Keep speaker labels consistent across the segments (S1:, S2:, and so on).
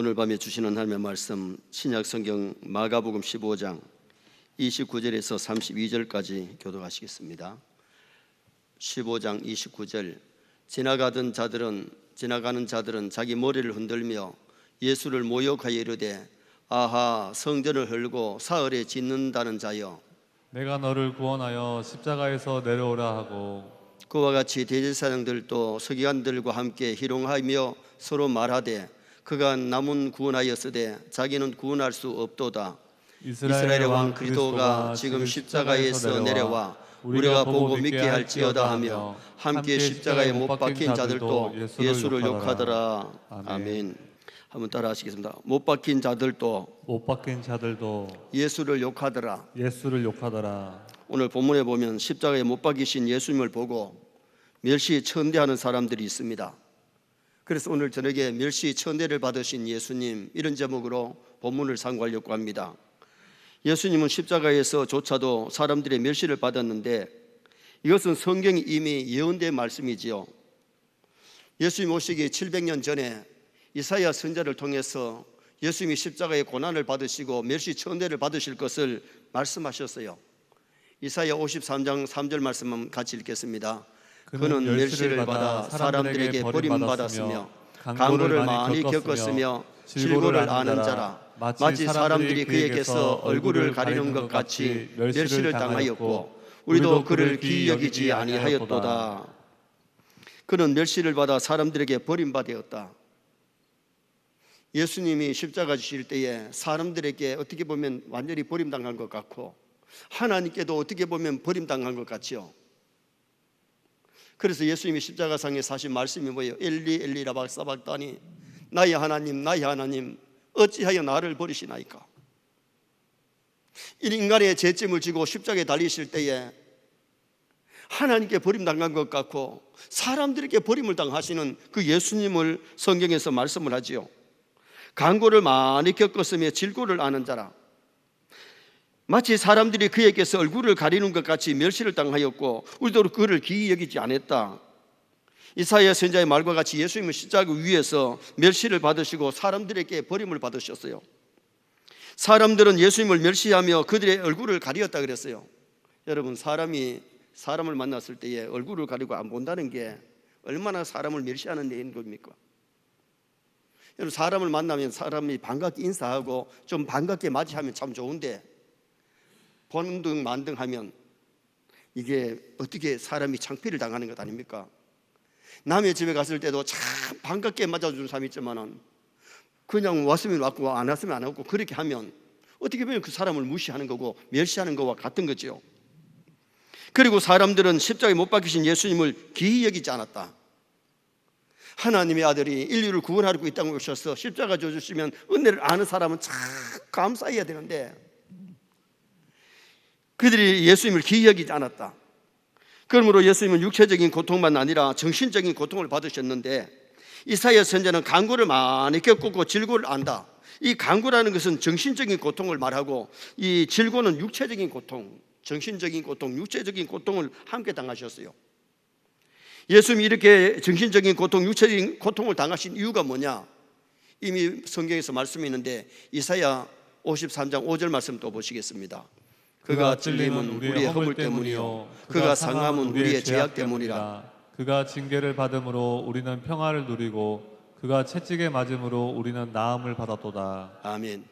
S1: 오늘 밤에 주시는 하나님의 말씀 신약 성경 마가복음 15장 29절에서 32절까지 교독하시겠습니다. 15장 29절 지나가는 자들은 자기 머리를 흔들며 예수를 모욕하여 이르되 아하 성전을 헐고 사흘에 짓는다는 자여
S2: 내가 너를 구원하여 십자가에서 내려오라 하고
S1: 그와 같이 대제사장들도 서기관들과 함께 희롱하며 서로 말하되 그가 남은 구원하였으되 자기는 구원할 수 없도다. 이스라엘의 왕 그리스도가 지금 십자가에서 내려와 우리가 보고 믿게 할지어다 하며 함께 십자가에 못 박힌 자들도 예수를 욕하더라. 아멘. 한번 따라 하시겠습니다. 못 박힌 자들도 예수를 욕하더라. 오늘 본문에 보면 십자가에 못 박히신 예수님을 보고 멸시천대하는 사람들이 있습니다. 그래서 오늘 저녁에 멸시천대를 받으신 예수님, 이런 제목으로 본문을 상고하려고 합니다. 예수님은 십자가에서조차도 사람들의 멸시를 받았는데 이것은 성경이 이미 예언된 말씀이지요. 예수님 오시기 700년 전에 이사야 선지자를 통해서 예수님이 십자가의 고난을 받으시고 멸시천대를 받으실 것을 말씀하셨어요. 이사야 53장 3절 말씀은 같이 읽겠습니다. 그는 멸시를 받아 사람들에게 버림받았으며 간고를 많이 겪었으며 질고를 아는 자라. 마치 사람들이 그에게서 얼굴을 가리는 것 같이 멸시를 당하였고 우리도 그를 귀히 여기지 아니하였도다. 그는 멸시를 받아 사람들에게 버림받았다. 예수님이 십자가 지실 때에 사람들에게 어떻게 보면 완전히 버림당한 것 같고 하나님께도 어떻게 보면 버림당한 것 같지요. 그래서 예수님이 십자가상에 사신 말씀이 뭐예요? 엘리 엘리 라바 사박다니 나의 하나님 어찌하여 나를 버리시나이까. 이 인간의 죄짐을 지고 십자가에 달리실 때에 하나님께 버림당한 것 같고 사람들에게 버림을 당하시는 그 예수님을 성경에서 말씀을 하지요. 간고를 많이 겪었으며 질고를 아는 자라. 마치 사람들이 그에게서 얼굴을 가리는 것 같이 멸시를 당하였고 우리도 그를 귀히 여기지 않았다. 이사야 선지자의 말과 같이 예수님은 십자가 위에서 멸시를 받으시고 사람들에게 버림을 받으셨어요. 사람들은 예수님을 멸시하며 그들의 얼굴을 가리었다 그랬어요. 여러분, 사람이 사람을 만났을 때에 얼굴을 가리고 안 본다는 게 얼마나 사람을 멸시하는 얘기인 겁니까? 여러분, 사람을 만나면 사람이 반갑게 인사하고 좀 반갑게 맞이하면 참 좋은데 본등 만등하면 이게 어떻게 사람이 창피를 당하는 것 아닙니까? 남의 집에 갔을 때도 참 반갑게 맞아주는 사람이 있지만은 그냥 왔으면 왔고 안 왔으면 안 왔고 그렇게 하면 어떻게 보면 그 사람을 무시하는 거고 멸시하는 거와 같은 거죠. 그리고 사람들은 십자가에 못 박히신 예수님을 귀히 여기지 않았다. 하나님의 아들이 인류를 구원하고 이 땅에 오셔서 십자가 져주시면 은혜를 아는 사람은 참 감사해야 되는데 그들이 예수님을 귀히 여기지 않았다. 그러므로 예수님은 육체적인 고통만 아니라 정신적인 고통을 받으셨는데 이사야 선지자는 간고를 많이 겪고 질고를 안다. 이 간고라는 것은 정신적인 고통을 말하고 이 질고는 육체적인 고통, 정신적인 고통, 육체적인 고통을 함께 당하셨어요. 예수님이 이렇게 정신적인 고통, 육체적인 고통을 당하신 이유가 뭐냐? 이미 성경에서 말씀이 있는데 이사야 53장 5절 말씀 또 보시겠습니다. 그가 찔림은 우리의 허물 때문이요 그가 상함은 우리의 죄악 때문이라.
S2: 그가 징계를 받음으로 우리는 평화를 누리고 그가 채찍에 맞음으로 우리는 나음을 받았도다.
S1: 아멘.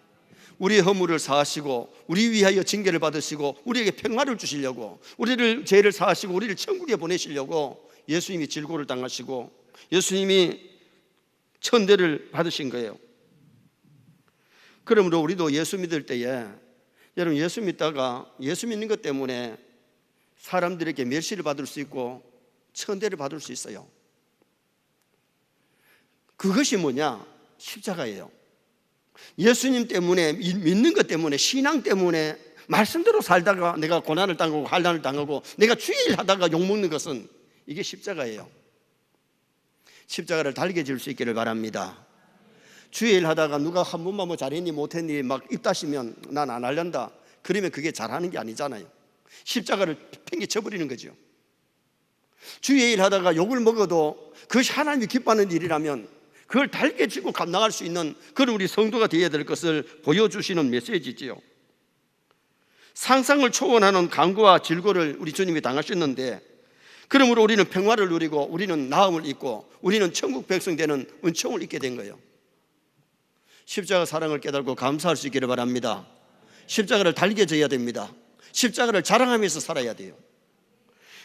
S1: 우리의 허물을 사하시고 우리 위하여 징계를 받으시고 우리에게 평화를 주시려고 우리를 죄를 사하시고 우리를 천국에 보내시려고 예수님이 질고를 당하시고 예수님이 천대를 받으신 거예요. 그러므로 우리도 예수 믿을 때에 여러분, 예수 믿다가 예수 믿는 것 때문에 사람들에게 멸시를 받을 수 있고 천대를 받을 수 있어요. 그것이 뭐냐? 십자가예요. 예수님 때문에, 믿는 것 때문에, 신앙 때문에 말씀대로 살다가 내가 고난을 당하고 환난을 당하고 내가 주일 하다가 욕먹는 것은 이게 십자가예요. 십자가를 달게 질 수 있기를 바랍니다. 주일 하다가 누가 한 번만 뭐 잘했니 못했니 막 입다시면 난 안 할란다. 그러면 그게 잘하는 게 아니잖아요. 십자가를 팽개쳐버리는 거죠. 주일 하다가 욕을 먹어도 그것이 하나님이 기뻐하는 일이라면 그걸 달게 지고 감당할 수 있는 그런 우리 성도가 되어야 될 것을 보여주시는 메시지지요. 상상을 초월하는 강구와 질고를 우리 주님이 당하셨는데, 그러므로 우리는 평화를 누리고 우리는 나음을 입고 우리는 천국 백성 되는 은총을 입게 된 거예요. 십자가 사랑을 깨달고 감사할 수 있기를 바랍니다. 십자가를 달게 져야 됩니다. 십자가를 자랑하면서 살아야 돼요.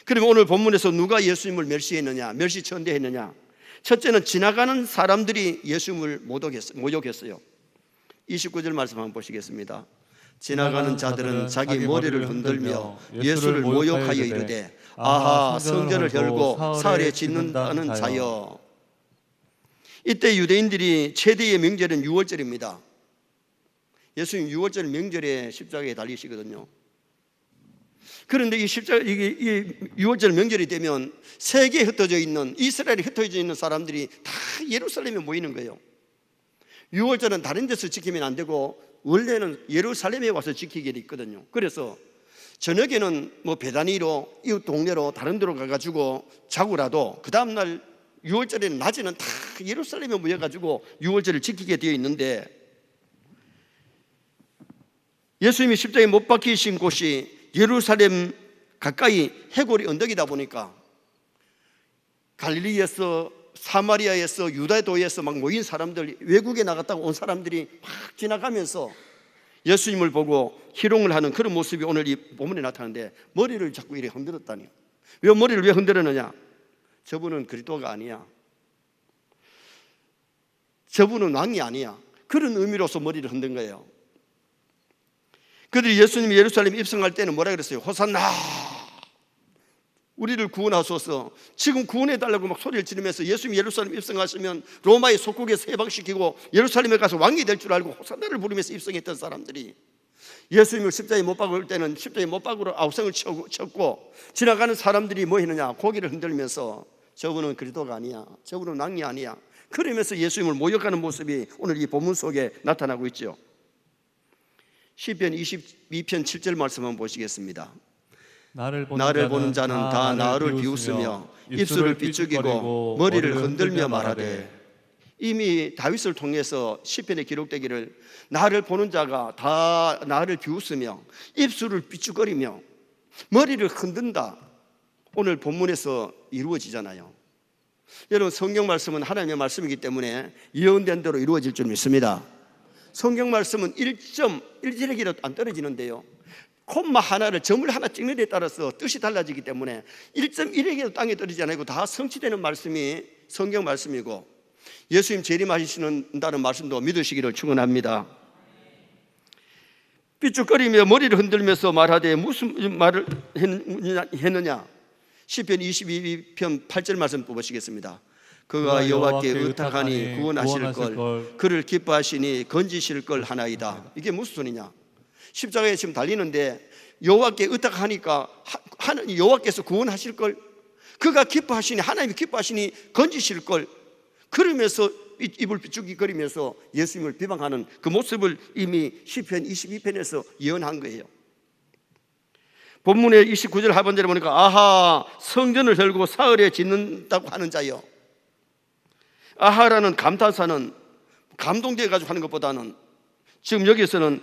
S1: 그러면 오늘 본문에서 누가 예수님을 멸시했느냐, 멸시천대했느냐? 첫째는 지나가는 사람들이 예수님을 모욕했어요. 29절 말씀 한번 보시겠습니다. 지나가는 자들은 자기 머리를 흔들며 예수를 모욕하여 이르되 아하 성전을 헐고 사흘에 짓는다는 자여. 이때 유대인들이 최대의 명절은 유월절입니다. 예수님 유월절 명절에 십자가에 달리시거든요. 그런데 이 유월절 명절이 되면 세계에 흩어져 있는, 이스라엘에 흩어져 있는 사람들이 다 예루살렘에 모이는 거예요. 유월절은 다른 데서 지키면 안 되고 원래는 예루살렘에 와서 지키게 돼 있거든요. 그래서 저녁에는 뭐 배단위로 이웃 동네로 다른 데로 가가지고 자고라도 그 다음날 유월절에는 낮에는 다 예루살렘에 모여가지고 유월절을 지키게 되어 있는데, 예수님이 십자가에 못 박히신 곳이 예루살렘 가까이 해골이 언덕이다 보니까 갈릴리에서 사마리아에서 유다도에서 막 모인 사람들, 외국에 나갔다가 온 사람들이 막 지나가면서 예수님을 보고 희롱을 하는 그런 모습이 오늘 이 본문에 나타나는데, 머리를 자꾸 이렇게 흔들었다니. 왜 머리를 왜 흔들었느냐? 저분은 그리스도가 아니야, 저분은 왕이 아니야, 그런 의미로서 머리를 흔든 거예요. 그들이 예수님이 예루살렘에 입성할 때는 뭐라 그랬어요? 호산나, 우리를 구원하소서, 지금 구원해달라고 막 소리를 지르면서 예수님이 예루살렘에 입성하시면 로마의 속국에서 해방시키고 예루살렘에 가서 왕이 될 줄 알고 호산나를 부르면서 입성했던 사람들이 예수님을 십자가에 못 박을 때는 십자가에 못 박으러 아우성을 쳤고, 지나가는 사람들이 뭐 했느냐? 고개를 흔들면서 저분은 그리스도가 아니야, 저분은 왕이 아니야, 그러면서 예수님을 모욕하는 모습이 오늘 이 본문 속에 나타나고 있죠. 시편 22편 7절 말씀 한번 보시겠습니다. 나를 보는 자는 다 나를 비웃으며 입술을 비죽이고 머리를 흔들며 말하되. 이미 다윗을 통해서 시편에 기록되기를 나를 보는 자가 다 나를 비웃으며 입술을 비죽거리며 머리를 흔든다, 오늘 본문에서 이루어지잖아요. 여러분, 성경 말씀은 하나님의 말씀이기 때문에 예언된 대로 이루어질 줄 믿습니다. 성경 말씀은 1.1지레기라도 안 떨어지는데요, 콤마 하나를, 점을 하나 찍는 데 따라서 뜻이 달라지기 때문에 1.1에게도 땅에 떨어지지 않고 다 성취되는 말씀이 성경 말씀이고, 예수님 재림하신다는 말씀도 믿으시기를 축원합니다. 삐죽거리며 머리를 흔들면서 말하되 무슨 말을 했느냐? 시편 22편 8절 말씀 뽑으시겠습니다. 그가 여호와께 의탁하니 구원하실 걸, 그를 기뻐하시니 건지실 걸 하나이다. 이게 무슨 소리냐? 십자가에 지금 달리는데 여호와께 의탁하니까 여호와께서 구원하실 걸, 그가 기뻐하시니, 하나님이 기뻐하시니 건지실 걸, 그러면서 입을 비죽이거리면서 예수님을 비방하는 그 모습을 이미 시편 22편에서 예언한 거예요. 본문의 29절 하반절에 보니까 아하 성전을 헐고 사흘에 짓는다고 하는 자여. 아하라는 감탄사는 감동되어 가지고 하는 것보다는 지금 여기서는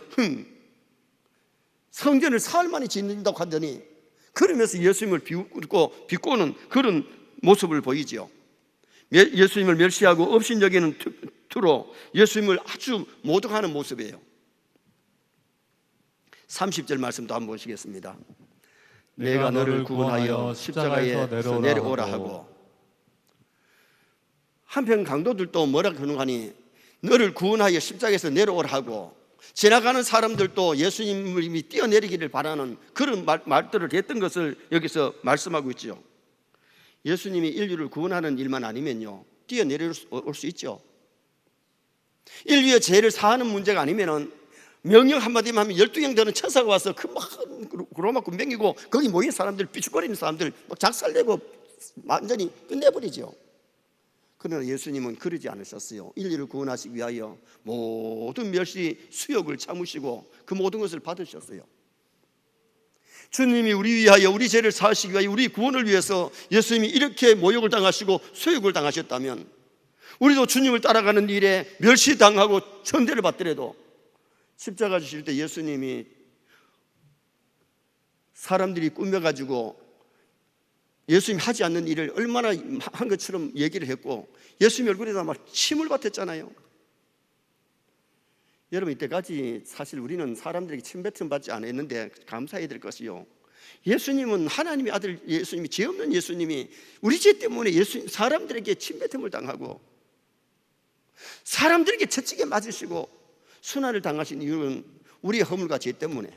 S1: 성전을 사흘 만에 짓는다고 하더니, 그러면서 예수님을 비꼬는 그런 모습을 보이죠. 예수님을 멸시하고 업신여기는 투로 예수님을 아주 모독하는 모습이에요. 30절 말씀도 한번 보시겠습니다. 내가 너를 구원하여 십자가에서 내려오라 하고. 한편 강도들도 뭐라 그러는가니 너를 구원하여 십자가에서 내려오라 하고, 지나가는 사람들도 예수님을 뛰어내리기를 바라는 그런 말들을 했던 것을 여기서 말씀하고 있죠. 예수님이 인류를 구원하는 일만 아니면요, 뛰어내릴 수 있죠. 인류의 죄를 사하는 문제가 아니면은 명령 한마디만 하면 12형 되는 천사가 와서 그 로마 군병이고 거기 모인 사람들, 삐죽거리는 사람들 막 작살내고 완전히 끝내버리죠. 그러나 예수님은 그러지 않으셨어요. 인류를 구원하시기 위하여 모든 멸시 수욕을 참으시고 그 모든 것을 받으셨어요. 주님이 우리 위하여, 우리 죄를 사하시기 위하여, 우리 구원을 위해서 예수님이 이렇게 모욕을 당하시고 수욕을 당하셨다면 우리도 주님을 따라가는 일에 멸시당하고 천대를 받더라도 십자가 지실 때 예수님이 사람들이 꾸며가지고 예수님이 하지 않는 일을 얼마나 한 것처럼 얘기를 했고 예수님 얼굴에다 막 침을 뱉었잖아요. 여러분, 이때까지 사실 우리는 사람들에게 침뱉음 받지 않았는데 감사해야 될 것이요, 예수님은 하나님의 아들 예수님이, 죄 없는 예수님이 우리 죄 때문에 사람들에게 침뱉음을 당하고 사람들에게 채찍에 맞으시고 순환을 당하신 이유는 우리의 허물과 죄 때문에,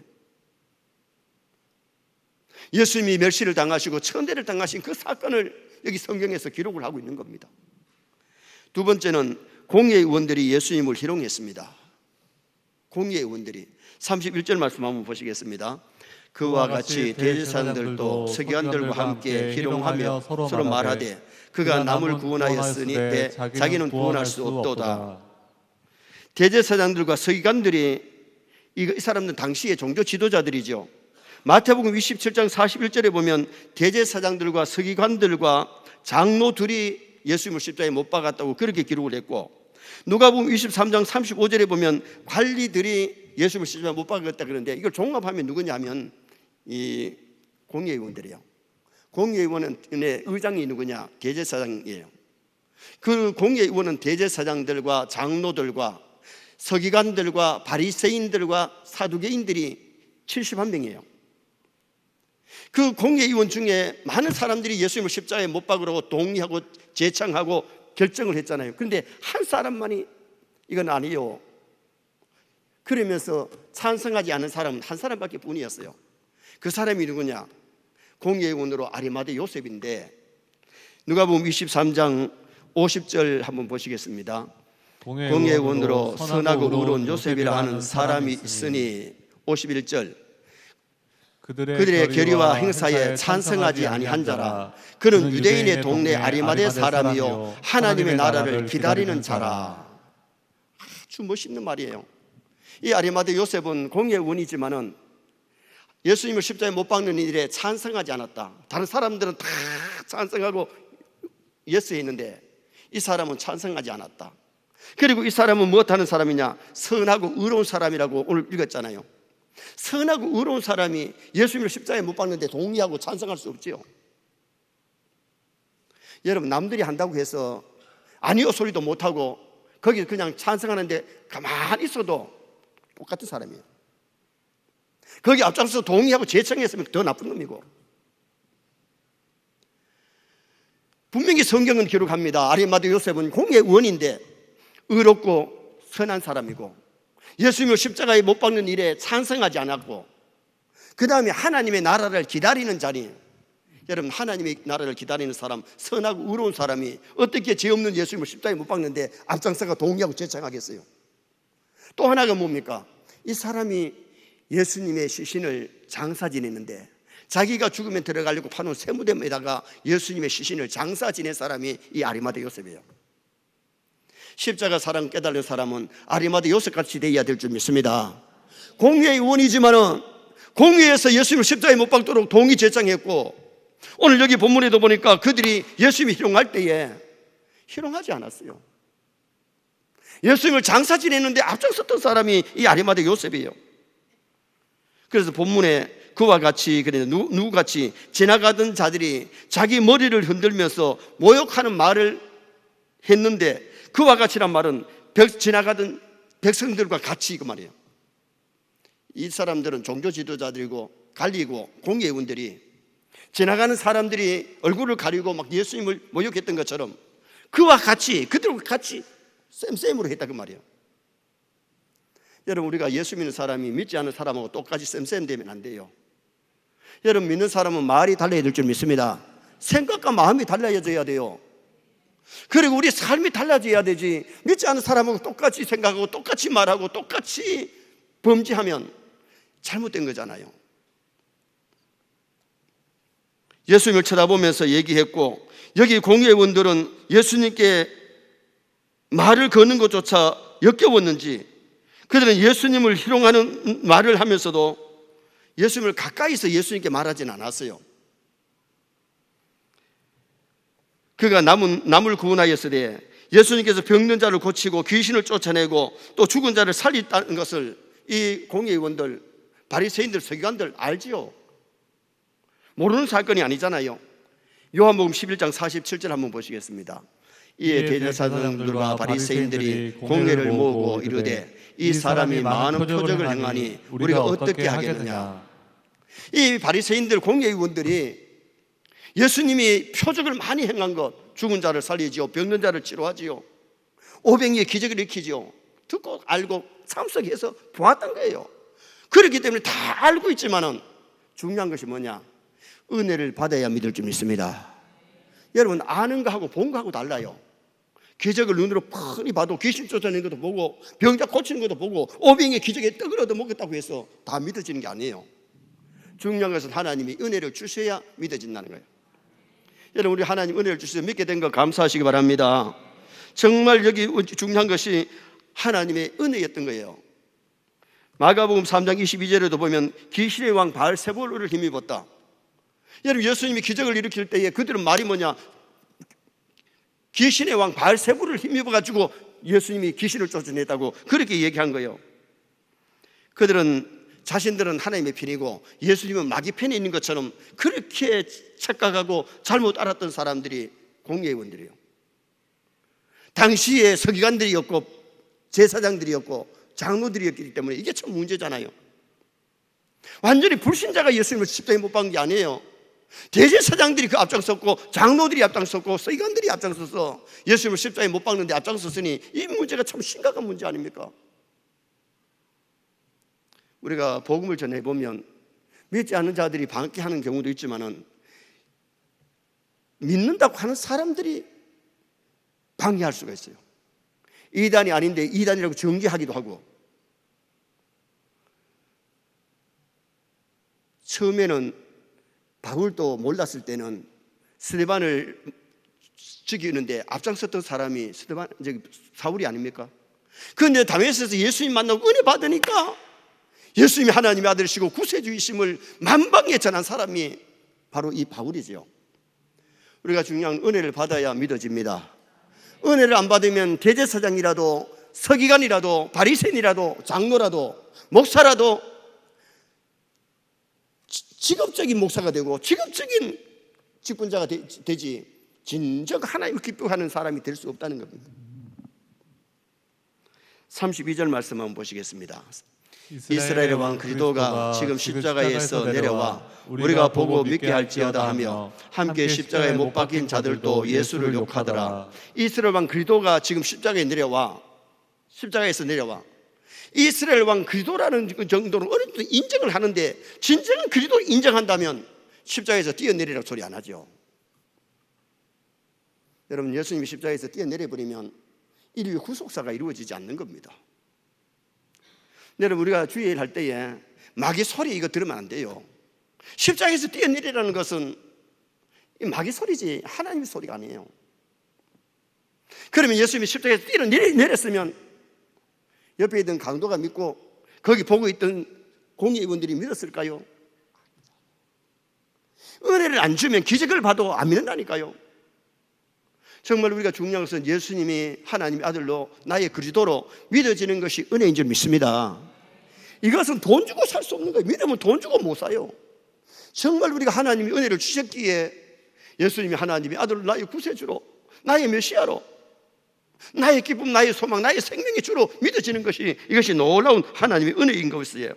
S1: 예수님이 멸시를 당하시고 천대를 당하신 그 사건을 여기 성경에서 기록을 하고 있는 겁니다. 두 번째는 공의의 의원들이 예수님을 희롱했습니다. 공의의 의원들이 31절 말씀 한번 보시겠습니다. 그와 같이 대제사장들도 서기관들과 함께 희롱하며 서로 말하되 그가 남을 구원하였으니 자기는 구원할 수 없도다. 대제사장들과 서기관들이 이 사람들은 당시의 종교 지도자들이죠. 마태복음 27장 41절에 보면 대제사장들과 서기관들과 장로들이 예수님을 십자가에 못 박았다고 그렇게 기록을 했고, 누가복음 23장 35절에 보면 관리들이 예수님을 십자가에 못 박았다 그러는데, 이걸 종합하면 누구냐 하면 이 공의의원들이에요. 공의의원의 의장이 누구냐? 대제사장이에요. 그 공의의원은 대제사장들과 장로들과 서기관들과 바리새인들과 사두개인들이 71명이에요. 그 공의의원 중에 많은 사람들이 예수님을 십자가에 못 박으라고 동의하고 제창하고 결정을 했잖아요. 그런데 한 사람만이 이건 아니요, 그러면서 찬성하지 않은 사람은 한 사람밖에 뿐이었어요. 그 사람이 누구냐? 공의의원으로 아리마대 요셉인데, 누가복음 23장 50절 한번 보시겠습니다. 공의의원으로 선하고 의로운 요셉이라 하는 사람이 있으니, 51절, 그들의 결의와 행사에 찬성하지 아니한 자라. 그는 유대인의 동네 아리마대 사람이요 하나님의 나라를 기다리는 자라. 아주 멋있는 말이에요. 이 아리마대 요셉은 공의의원이지만은 예수님을 십자가에 못 박는 일에 찬성하지 않았다. 다른 사람들은 다 찬성하고 예스 했는데 이 사람은 찬성하지 않았다. 그리고 이 사람은 무엇하는 사람이냐? 선하고 의로운 사람이라고 오늘 읽었잖아요. 선하고 의로운 사람이 예수님을 십자가에 못 박는데 동의하고 찬성할 수 없지요. 여러분, 남들이 한다고 해서 아니요 소리도 못하고 거기 그냥 찬성하는데 가만히 있어도 똑같은 사람이에요. 거기 앞장서서 동의하고 제청했으면 더 나쁜 놈이고. 분명히 성경은 기록합니다. 아리마대 요셉은 공의원인데 의롭고 선한 사람이고 예수님을 십자가에 못 박는 일에 찬성하지 않았고, 그 다음에 하나님의 나라를 기다리는 자리. 여러분, 하나님의 나라를 기다리는 사람, 선하고 의로운 사람이 어떻게 죄 없는 예수님을 십자가에 못 박는데 앞장서가 동의하고 제청하겠어요? 또 하나가 뭡니까? 이 사람이 예수님의 시신을 장사 지냈는데 자기가 죽으면 들어가려고 파놓은 세무대에다가 예수님의 시신을 장사 지낸 사람이 이 아리마대 요셉이에요. 십자가 사랑 깨달은 사람은 아리마대 요셉같이 되어야 될 줄 믿습니다. 공의의 의원이지만은 공의에서 예수님을 십자가에 못 박도록 동의 제청했고, 오늘 여기 본문에도 보니까 그들이 예수님이 희롱할 때에 희롱하지 않았어요. 예수님을 장사 지냈는데 앞장섰던 사람이 이 아리마대 요셉이에요. 그래서 본문에 그와 같이, 그래 누구같이 지나가던 자들이 자기 머리를 흔들면서 모욕하는 말을 했는데, 그와 같이란 말은 지나가던 백성들과 같이 그 말이에요. 이 사람들은 종교 지도자들이고 관리고 공의원들이 지나가는 사람들이 얼굴을 가리고 막 예수님을 모욕했던 것처럼 그와 같이, 그들과 같이 쌤쌤으로 했다 그 말이에요. 여러분, 우리가 예수 믿는 사람이 믿지 않는 사람하고 똑같이 쌤쌤 되면 안 돼요. 여러분, 믿는 사람은 말이 달라야 될 줄 믿습니다. 생각과 마음이 달라져야 돼요. 그리고 우리 삶이 달라져야 되지, 믿지 않는 사람하고 똑같이 생각하고 똑같이 말하고 똑같이 범죄하면 잘못된 거잖아요. 예수님을 쳐다보면서 얘기했고, 여기 공의원들은 예수님께 말을 거는 것조차 역겨웠는지 그들은 예수님을 희롱하는 말을 하면서도 예수님을 가까이서 예수님께 말하지는 않았어요. 그가 남을 구원하였으되 예수님께서 병든 자를 고치고 귀신을 쫓아내고 또 죽은 자를 살렸다는 것을 이 공회의원들, 바리새인들, 서기관들 알지요? 모르는 사건이 아니잖아요. 요한복음 11장 47절 한번 보시겠습니다. 이에 대제사장들과 바리새인들이 공회를 모으고 이르되 이 사람이 많은 표적을 행하니 우리가 어떻게 하겠느냐. 이 바리새인들, 공회의원들이 예수님이 표적을 많이 행한 것, 죽은 자를 살리지요, 병든 자를 치료하지요, 오병이의 기적을 일으키지요, 듣고 알고 참석해서 보았던 거예요. 그렇기 때문에 다 알고 있지만은 중요한 것이 뭐냐? 은혜를 받아야 믿을 줄 믿습니다. 여러분, 아는 거하고 본 거하고 달라요. 기적을 눈으로 뻔히 봐도 귀신 쫓아내는 것도 보고 병자 고치는 것도 보고 오병이의 기적에 떡을 얻어 먹었다고 해서 다 믿어지는 게 아니에요. 중요한 것은 하나님이 은혜를 주셔야 믿어진다는 거예요. 여러분, 우리 하나님 은혜를 주셔서 믿게 된 거 감사하시기 바랍니다. 정말 여기 중요한 것이 하나님의 은혜였던 거예요. 마가복음 3장 22절에도 보면 귀신의 왕 바알세불을 힘입었다. 여러분, 예수님이 기적을 일으킬 때에 그들은 말이 뭐냐? 귀신의 왕 바알세불을 힘입어가지고 예수님이 귀신을 쫓아냈다고 그렇게 얘기한 거예요. 자신들은 하나님의 편이고 예수님은 마귀 편에 있는 것처럼 그렇게 착각하고 잘못 알았던 사람들이 공회의원들이에요. 당시에 서기관들이었고 제사장들이었고 장로들이었기 때문에 이게 참 문제잖아요. 완전히 불신자가 예수님을 십자가에 못 박은 게 아니에요. 대제사장들이 그 앞장섰고 장로들이 앞장섰고 서기관들이 앞장서서 예수님을 십자가에 못 박는데 앞장섰으니 이 문제가 참 심각한 문제 아닙니까? 우리가 복음을 전해보면 믿지 않는 자들이 방해하는 경우도 있지만은 믿는다고 하는 사람들이 방해할 수가 있어요. 이단이 아닌데 이단이라고 정죄하기도 하고, 처음에는 바울도 몰랐을 때는 스데반을 죽이는데 앞장섰던 사람이 사울이 아닙니까? 그런데 다메섹에서 예수님 만나고 은혜 받으니까 예수님이 하나님의 아들이시고 구세주이심을 만방에 전한 사람이 바로 이 바울이죠. 우리가 중요한 은혜를 받아야 믿어집니다. 은혜를 안 받으면 대제사장이라도 서기관이라도 바리새인이라도 장로라도 목사라도 직업적인 목사가 되고 직업적인 직분자가 되지 진정 하나님을 기뻐하는 사람이 될 수 없다는 겁니다. 32절 말씀 한번 보시겠습니다. 이스라엘의 왕 그리스도가 지금 십자가에서 내려와 우리가 보고 믿게 할지어다 하며 함께 십자가에 못 박힌 자들도 예수를 욕하더라. 이스라엘 왕 그리스도가 지금 십자가에서 내려와 이스라엘 왕 그리스도라는 정도로 어느 정도 인정을 하는데, 진정한 그리스도를 인정한다면 십자가에서 뛰어내리라고 소리 안 하죠. 여러분, 예수님이 십자가에서 뛰어내려버리면 인류 구속사가 이루어지지 않는 겁니다. 여러분, 우리가 주일 할 때에 마귀 소리 이거 들으면 안 돼요. 십자가에서 뛰어내리라는 것은 마귀 소리지 하나님의 소리가 아니에요. 그러면 예수님이 십자가에서 뛰어내렸으면 옆에 있던 강도가 믿고 거기 보고 있던 공의원들이 믿었을까요? 은혜를 안 주면 기적을 봐도 안 믿는다니까요. 정말 우리가 중요한 것은 예수님이 하나님의 아들로 나의 그리스도로 믿어지는 것이 은혜인 줄 믿습니다. 이것은 돈 주고 살 수 없는 거예요. 믿으면 돈 주고 못 사요. 정말 우리가 하나님이 은혜를 주셨기에 예수님이 하나님의 아들로 나의 구세주로 나의 메시아로 나의 기쁨, 나의 소망, 나의 생명의 주로 믿어지는 것이 이것이 놀라운 하나님의 은혜인 것이에요.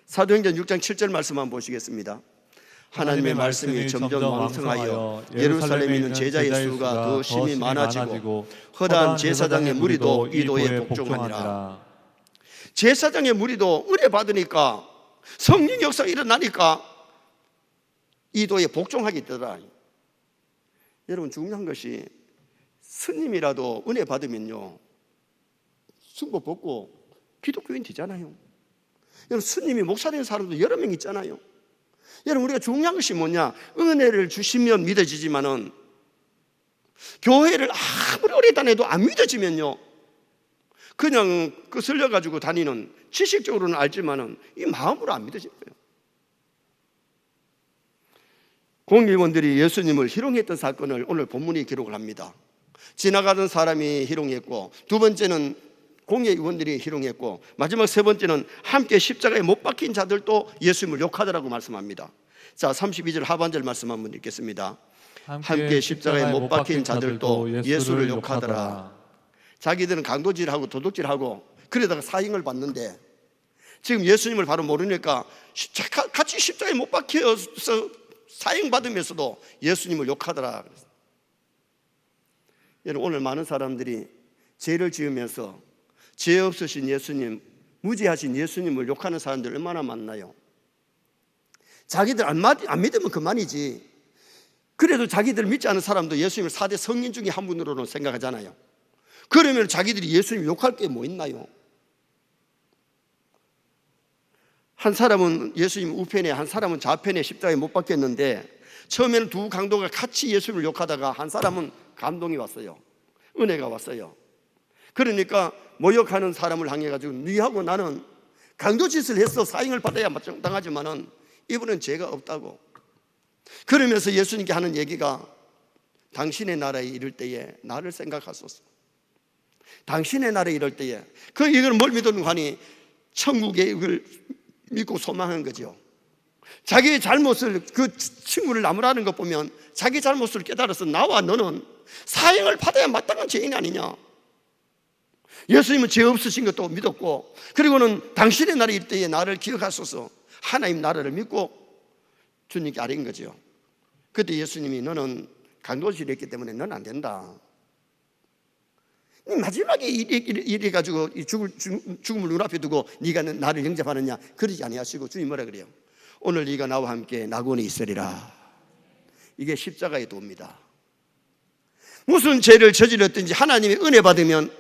S1: 사도행전 6장 7절 말씀 한번 보시겠습니다. 하나님의 말씀이 점점 왕성하여 예루살렘에 있는 제자의 수가 더 심히 많아지고 허다한 제사장의 무리도 이도에 복종하니라. 제사장의 무리도 은혜 받으니까 성령 역사가 일어나니까 이도에 복종하게 되더라. 여러분, 중요한 것이 스님이라도 은혜 받으면요 승복 벗고 기독교인 되잖아요. 여러분, 스님이 목사 된 사람도 여러 명 있잖아요. 여러분, 우리가 중요한 것이 뭐냐? 은혜를 주시면 믿어지지만은 교회를 아무리 오래 다녀도 안 믿어지면요 그냥 거슬려 가지고 다니는, 지식적으로는 알지만은 이 마음으로 안 믿어질 거예요. 공의원들이 예수님을 희롱했던 사건을 오늘 본문이 기록을 합니다. 지나가던 사람이 희롱했고, 두 번째는 공회의원들이 희롱했고, 마지막 세 번째는 함께 십자가에 못 박힌 자들도 예수님을 욕하더라고 말씀합니다. 자, 32절 하반절 말씀 한번 읽겠습니다. 함께 십자가에 못 박힌 자들도 예수를 욕하더라. 자기들은 강도질하고 도둑질하고 그러다가 사형을 받는데 지금 예수님을 바로 모르니까 같이 십자가에 못 박혀서 사형 받으면서도 예수님을 욕하더라. 여러분, 오늘 많은 사람들이 죄를 지으면서 죄 없으신 예수님, 무죄하신 예수님을 욕하는 사람들 얼마나 많나요? 자기들 안 믿으면 그만이지. 그래도 자기들 믿지 않은 사람도 예수님을 4대 성인 중에 한 분으로는 생각하잖아요. 그러면 자기들이 예수님 욕할 게 뭐 있나요? 한 사람은 예수님 우편에, 한 사람은 좌편에 십자가에 못 박혔는데 처음에는 두 강도가 같이 예수님을 욕하다가 한 사람은 감동이 왔어요. 은혜가 왔어요. 그러니까 모욕하는 사람을 향해 가지고 니하고 나는 강도짓을 해서 사형을 받아야 마땅하지만은 이분은 죄가 없다고. 그러면서 예수님께 하는 얘기가 당신의 나라에 이를 때에 나를 생각하소서. 당신의 나라에 이를 때에 이걸 뭘 믿었는가 하니 천국의 이걸 믿고 소망한 거죠. 자기의 잘못을, 그 친구를 나무라는 것 보면 자기 잘못을 깨달아서 나와 너는 사형을 받아야 마땅한 죄인 아니냐. 예수님은 죄 없으신 것도 믿었고, 그리고는 당신의 나라에 이를 때에 나를 기억하소서. 하나님 나라를 믿고 주님께 아뢰인 거죠. 그때 예수님이 너는 강도질을 했기 때문에 넌 안 된다. 마지막에 이래 가지고 죽음을 눈앞에 두고 네가 나를 영접하느냐, 그러지 아니하시고 주님 뭐라 그래요? 오늘 네가 나와 함께 낙원에 있으리라. 이게 십자가의 도입니다. 무슨 죄를 저질렀든지 하나님의 은혜 받으면,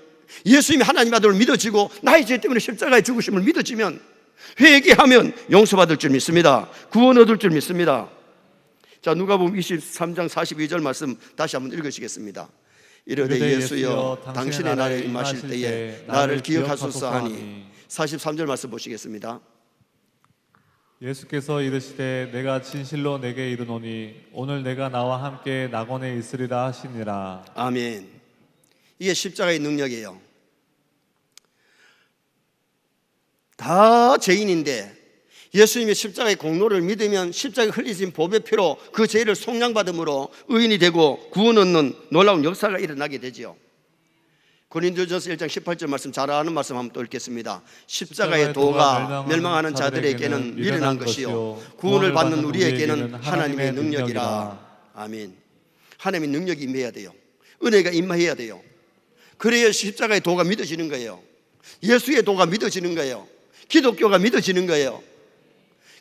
S1: 예수님이 하나님 아들을 믿어지고 나의 죄 때문에 십자가에 죽으심을 믿어지면, 회개하면 용서받을 줄 믿습니다. 구원 얻을 줄 믿습니다. 자, 누가복음 23장 42절 말씀 다시 한번 읽으시겠습니다. 이르되 예수여 당신의 나라에 임하실 때에 나를 기억하소서 하니. 43절 말씀 보시겠습니다.
S2: 예수께서 이르시되 내가 진실로 내게 이르노니 오늘 내가 나와 함께 낙원에 있으리라 하시니라.
S1: 아멘. 이게 십자가의 능력이에요. 다 죄인인데 예수님의 십자가의 공로를 믿으면 십자가에 흘리신 보배 피로 그 죄를 속량받음으로 의인이 되고 구원 얻는 놀라운 역사가 일어나게 되죠. 고린도전서 1장 18절 말씀 잘 아는 말씀 한번 또 읽겠습니다. 십자가의 도가 멸망하는 자들에게는 미련한 것이요 구원을 받는 우리에게는 하나님의 능력이라. 아멘. 하나님의 능력이 임해야 돼요. 은혜가 임해야 돼요. 그래야 십자가의 도가 믿어지는 거예요. 예수의 도가 믿어지는 거예요. 기독교가 믿어지는 거예요.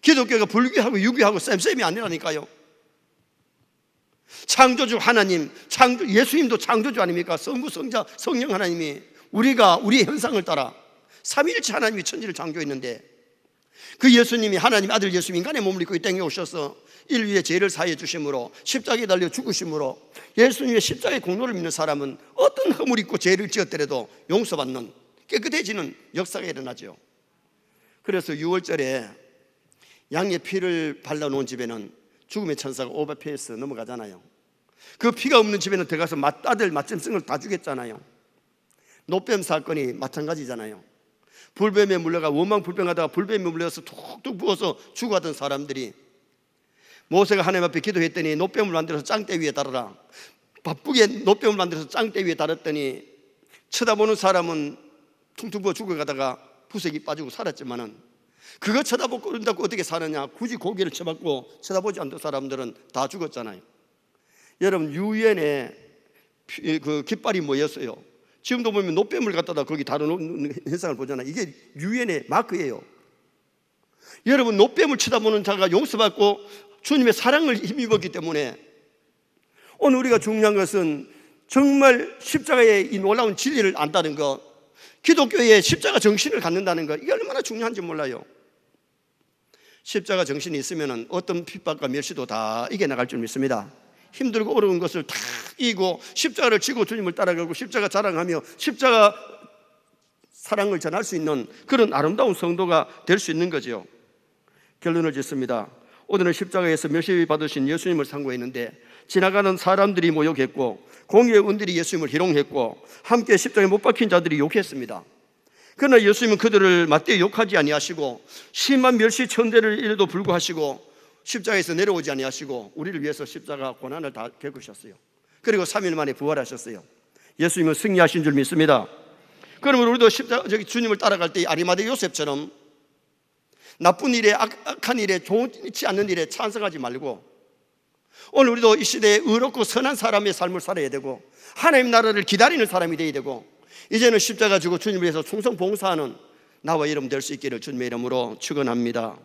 S1: 기독교가 불교하고 유교하고 쌤쌤이 아니라니까요. 창조주 하나님, 예수님도 창조주 아닙니까? 성부, 성자, 성령 하나님이 우리의 현상을 따라 삼위일체 하나님이 천지를 창조했는데, 그 예수님이 하나님 아들 예수님 인간의 몸을 입고 이 땅에 오셔서 인류의 죄를 사해 주심으로 십자가에 달려 죽으심으로 예수님의 십자가의 공로를 믿는 사람은 어떤 허물 있고 죄를 지었더라도 용서받는, 깨끗해지는 역사가 일어나죠. 그래서 6월절에 양의 피를 발라놓은 집에는 죽음의 천사가 오버페이스 넘어가잖아요. 그 피가 없는 집에는 들어가서 아들 맞점승을 다 죽였잖아요. 노뱀 사건이 마찬가지잖아요. 불뱀에 물려가 원망불평하다가 불뱀에 물려서 툭툭 부어서 죽어가던 사람들이 모세가 하나님 앞에 기도했더니 노뱀을 만들어서 짱대 위에 달아라. 바쁘게 노뱀을 만들어서 짱대 위에 달았더니 쳐다보는 사람은 퉁퉁 부어 죽어가다가 부색이 빠지고 살았지만은 그거 쳐다보고 그런다고 어떻게 사느냐. 굳이 고개를 쳐박고 쳐다보지 않던 사람들은 다 죽었잖아요. 여러분, 유엔에 그 깃발이 뭐였어요? 지금도 보면 노뱀을 갖다가 거기 다루는 현상을 보잖아요. 이게 유엔의 마크예요. 여러분, 노뱀을 쳐다보는 자가 용서받고 주님의 사랑을 힘입었기 때문에 오늘 우리가 중요한 것은 정말 십자가의 이 놀라운 진리를 안다는 것, 기독교의 십자가 정신을 갖는다는 것, 이게 얼마나 중요한지 몰라요. 십자가 정신이 있으면 어떤 핍박과 멸시도 다 이겨나갈 줄 믿습니다. 힘들고 어려운 것을 다 이기고 십자가를 지고 주님을 따라가고 십자가 자랑하며 십자가 사랑을 전할 수 있는 그런 아름다운 성도가 될 수 있는 거죠. 결론을 짓습니다. 오늘은 십자가에서 멸시 받으신 예수님을 상고했는데 지나가는 사람들이 모욕했고 공의의 은들이 예수님을 희롱했고 함께 십자가에 못 박힌 자들이 욕했습니다. 그러나 예수님은 그들을 맞대 욕하지 아니하시고 심한 멸시 천대를 이래도 불구하시고 십자가에서 내려오지 아니하시고 우리를 위해서 십자가 고난을 다 겪으셨어요. 그리고 3일 만에 부활하셨어요. 예수님은 승리하신 줄 믿습니다. 그러면 우리도 주님을 따라갈 때 아리마대 요셉처럼 나쁜 일에 악한 일에 좋지 않는 일에 찬성하지 말고 오늘 우리도 이 시대에 의롭고 선한 사람의 삶을 살아야 되고 하나님 나라를 기다리는 사람이 되어야 되고 이제는 십자가 지고 주님을 위해서 충성 봉사하는 나와 여러분 될 수 있기를 주님의 이름으로 축원합니다.